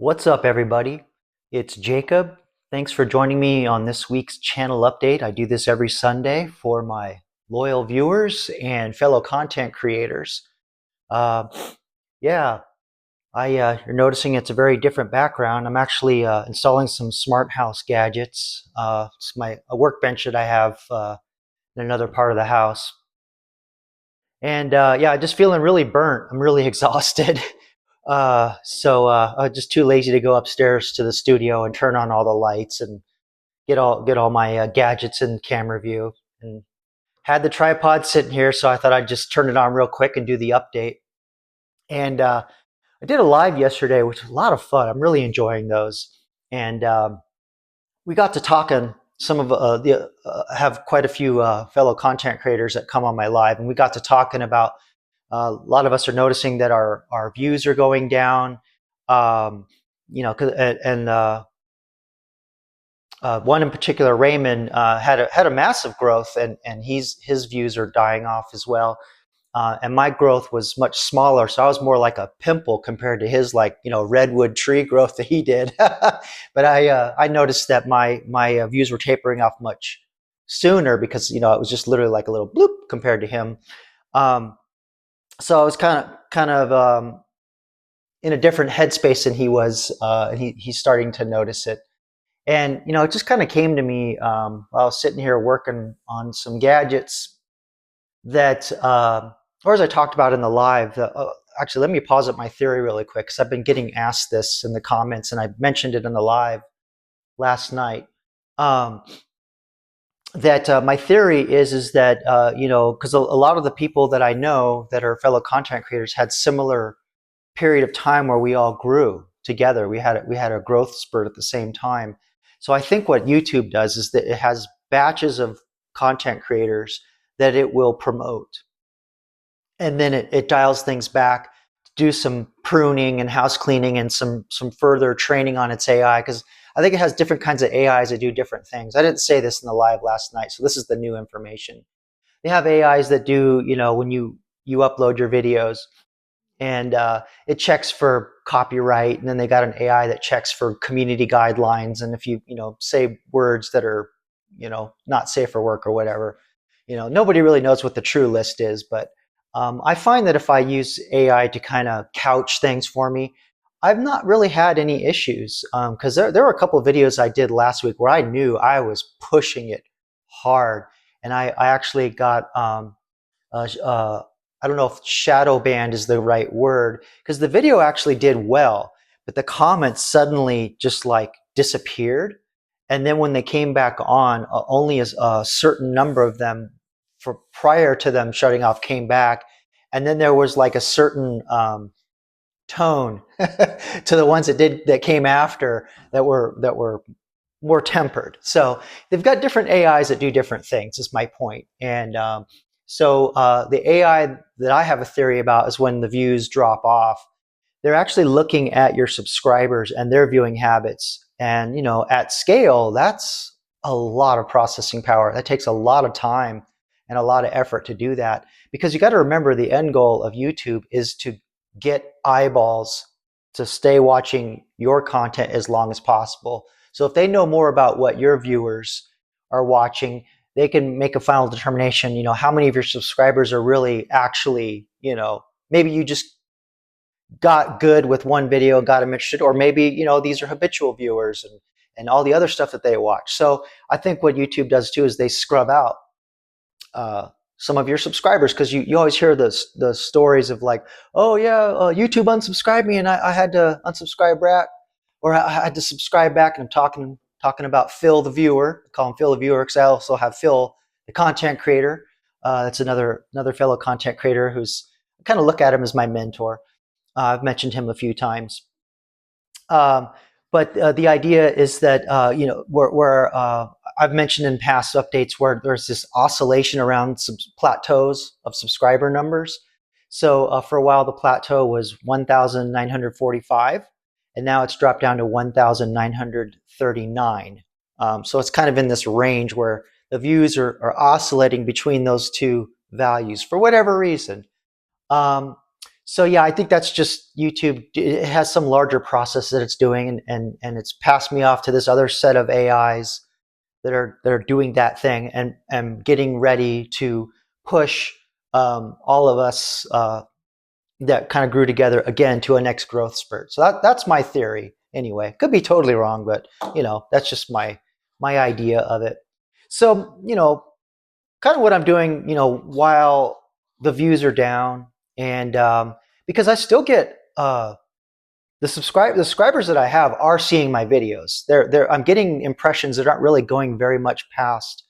What's up, everybody? It's Jacob. Thanks for joining me on this week's channel update. I do this every Sunday for my loyal viewers and fellow content creators. Uh, yeah, you're noticing it's a very different background. I'm actually installing some smart house gadgets. It's a workbench that I have in another part of the house. And yeah, just feeling really burnt. I'm really exhausted. I'm just too lazy to go upstairs to the studio and turn on all the lights and get all my gadgets in camera view. And had the tripod sitting here, so I thought I'd just turn it on real quick and do the update. And I did a live yesterday, which was a lot of fun. I'm really enjoying those. And we got to talking. Some of the have quite a few fellow content creators that come on my live, and we got to talking about. A lot of us are noticing that our views are going down. Um, one in particular, Raymond, had a massive growth, and his views are dying off as well. And my growth was much smaller, so I was more like a pimple compared to his, like, redwood tree growth that he did. But I noticed that my views were tapering off much sooner because it was just literally like a little bloop compared to him. Um, so I was kind of in a different headspace than he was, and he's starting to notice it. And it just kind of came to me while I was sitting here working on some gadgets that, or as I talked about in the live. Actually, let me pause up my theory really quick because I've been getting asked this in the comments, and I mentioned it in the live last night. That my theory is that because a lot of the people that I know that are fellow content creators had similar period of time where we all grew together. We had a growth spurt at the same time. So I think what YouTube does is that it has batches of content creators that it will promote, and then it dials things back, do some pruning and house cleaning and some further training on its AI, because I think it has different kinds of AIs that do different things. I didn't say this in the live last night, so this is the new information. They have AIs that do, when you upload your videos, and it checks for copyright, and then they got an AI that checks for community guidelines, and if you say words that are not safe for work or whatever, nobody really knows what the true list is. But I find that if I use AI to kind of couch things for me, I've not really had any issues, because there were a couple of videos I did last week where I knew I was pushing it hard, and I actually got I don't know if shadow banned is the right word, because the video actually did well, but the comments suddenly just like disappeared. And then when they came back on, only a certain number of them for prior to them shutting off came back. And then there was like a certain tone to the ones that came after that were more tempered. So they've got different AIs that do different things, is my point. And the AI that I have a theory about is when the views drop off, they're actually looking at your subscribers and their viewing habits. And, at scale, that's a lot of processing power. That takes a lot of time and a lot of effort to do that, because you got to remember the end goal of YouTube is to get eyeballs to stay watching your content as long as possible. So if they know more about what your viewers are watching, they can make a final determination, how many of your subscribers are really actually, maybe you just got good with one video, got them interested, or maybe, these are habitual viewers and all the other stuff that they watch. So I think what YouTube does too is they scrub out some of your subscribers, because you always hear the stories of like, oh yeah, YouTube unsubscribed me and I had to unsubscribe back, or I had to subscribe back. And I'm talking about Phil the viewer. I call him Phil the viewer because I also have Phil the content creator. That's another fellow content creator who's, I kind of look at him as my mentor. I've mentioned him a few times. But the idea is that, where I've mentioned in past updates where there's this oscillation around plateaus of subscriber numbers. So for a while, the plateau was 1,945, and now it's dropped down to 1,939. So it's kind of in this range where the views are oscillating between those two values for whatever reason. So yeah, I think that's just YouTube. It has some larger process that it's doing, and it's passed me off to this other set of AIs that are doing that thing and getting ready to push all of us that kind of grew together again to a next growth spurt. So that's my theory anyway. Could be totally wrong, but that's just my idea of it. So kind of what I'm doing, while the views are down, and because I still get the subscribers that I have are seeing my videos. I'm getting impressions that aren't really going very much past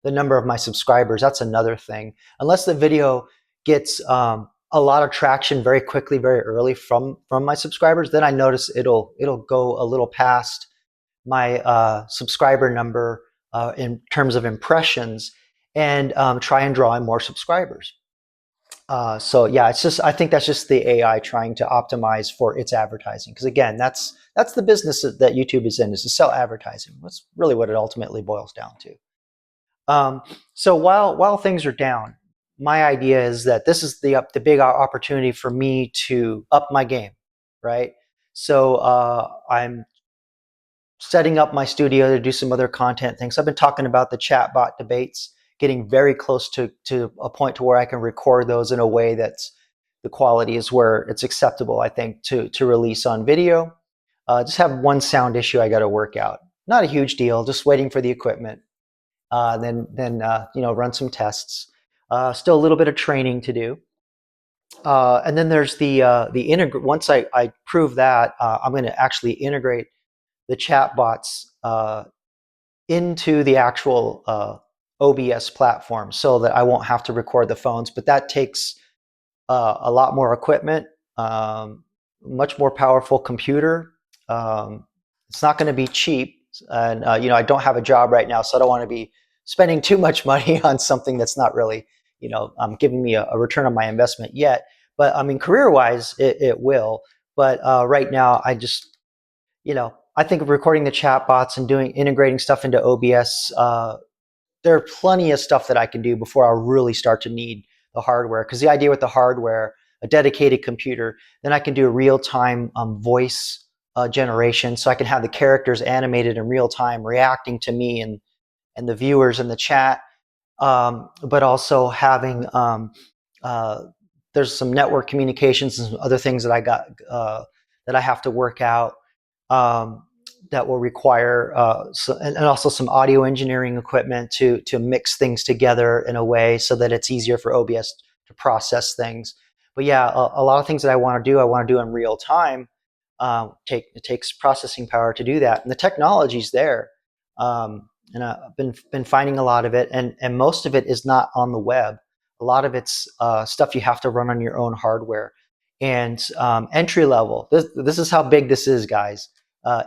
the number of my subscribers. That's another thing. Unless the video gets a lot of traction very quickly, very early from my subscribers, then I notice it'll go a little past my subscriber number in terms of impressions, and try and draw in more subscribers. So yeah, I think that's just the AI trying to optimize for its advertising. Because again, that's the business that YouTube is in, is to sell advertising. That's really what it ultimately boils down to. So while things are down, my idea is that this is the big opportunity for me to up my game, right? So I'm setting up my studio to do some other content things. I've been talking about the chatbot debates, getting very close to a point to where I can record those in a way that's the quality is where it's acceptable, I think, to release on video. Just have one sound issue I got to work out. Not a huge deal. Just waiting for the equipment. Then run some tests. Still a little bit of training to do. And then there's once I prove that, I'm going to actually integrate the chatbots into the actual OBS platform, so that I won't have to record the phones. But that takes a lot more equipment, much more powerful computer. It's not going to be cheap, and I don't have a job right now, so I don't want to be spending too much money on something that's not really giving me a return on my investment yet. But I mean, career-wise, it will. But right now, I think of recording the chatbots and integrating stuff into OBS. There are plenty of stuff that I can do before I really start to need the hardware. Because the idea with the hardware, a dedicated computer, then I can do real-time voice generation, so I can have the characters animated in real time, reacting to me and the viewers in the chat. But also having there's some network communications and some other things that I got that I have to work out. That will require and also some audio engineering equipment to mix things together in a way so that it's easier for OBS to process things. But yeah, a lot of things that I want to do in real time. It takes processing power to do that, and the technology's there. And I've been finding a lot of it, and most of it is not on the web. A lot of it's stuff you have to run on your own hardware. And entry level, this is how big this is, guys.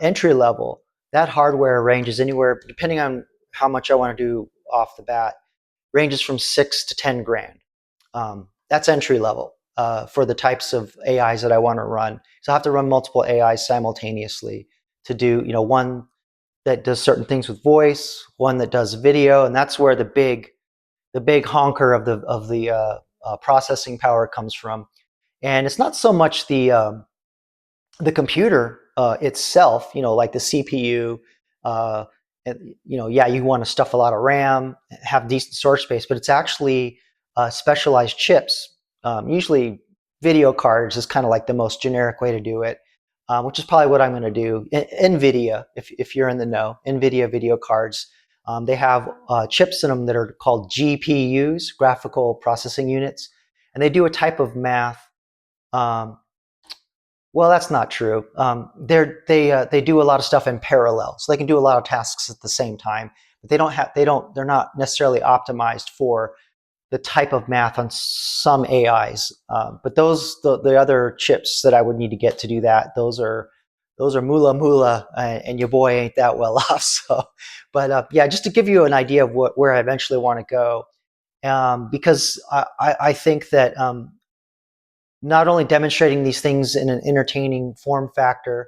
Entry level, that hardware ranges anywhere, depending on how much I want to do off the bat, ranges from 6 to 10 grand. That's entry level for the types of AIs that I want to run. So I have to run multiple AIs simultaneously to do, one that does certain things with voice, one that does video, and that's where the big honker of the processing power comes from. And it's not so much the computer itself, like the CPU. You want to stuff a lot of RAM, have decent storage space, but it's actually specialized chips. Usually, video cards is kind of like the most generic way to do it, which is probably what I'm going to do. NVIDIA, if you're in the know, NVIDIA video cards. They have chips in them that are called GPUs, graphical processing units, and they do a type of math. Well, that's not true. They do a lot of stuff in parallel, so they can do a lot of tasks at the same time. But they're not necessarily optimized for the type of math on some AIs. But the other chips that I would need to get to do that, those are moolah, and your boy ain't that well off. So, but yeah, just to give you an idea of where I eventually want to go, because I think that. Not only demonstrating these things in an entertaining form factor,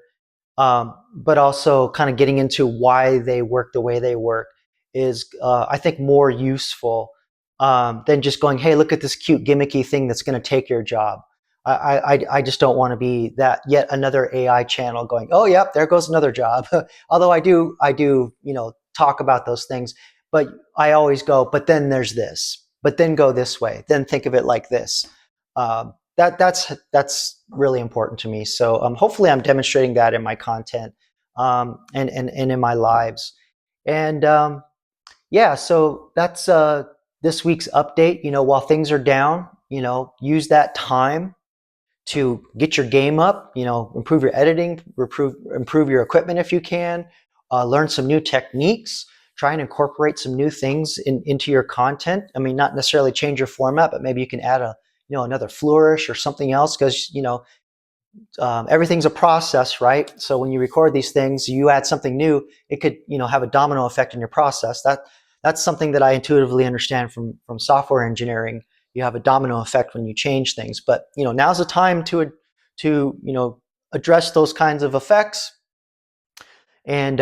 but also kind of getting into why they work the way they work is, I think, more useful than just going, hey, look at this cute gimmicky thing that's going to take your job. I just don't want to be that yet another AI channel going, oh, yep, there goes another job. Although I do, talk about those things, but I always go, but then there's this, but then go this way, then think of it like this. That's really important to me. So hopefully I'm demonstrating that in my content, and in my lives. And yeah, so that's this week's update. While things are down, use that time to get your game up, improve your editing, improve your equipment if you can, learn some new techniques, try and incorporate some new things into your content. I mean, not necessarily change your format, but maybe you can add another flourish or something else, because, everything's a process, right? So when you record these things, you add something new, it could, have a domino effect in your process. That's something that I intuitively understand from software engineering. You have a domino effect when you change things, but now's the time to address those kinds of effects. And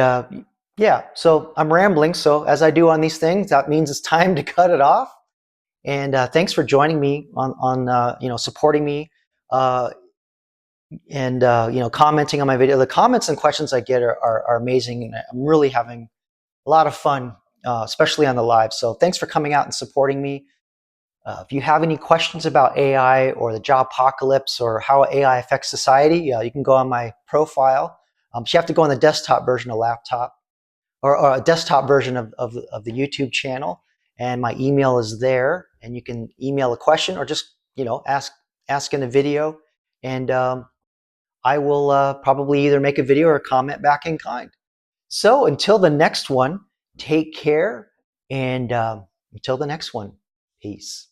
yeah, so I'm rambling. So as I do on these things, that means it's time to cut it off. And thanks for joining me on supporting me. And commenting on my video. The comments and questions I get are amazing, and I'm really having a lot of fun, especially on the live. So thanks for coming out and supporting me. If you have any questions about AI or the job apocalypse or how AI affects society, you can go on my profile. So you have to go on the desktop version of laptop, or a desktop version of the YouTube channel, and my email is there, and you can email a question or just ask in the video, and I will probably either make a video or comment back in kind. So until the next one, take care, and until the next one, peace.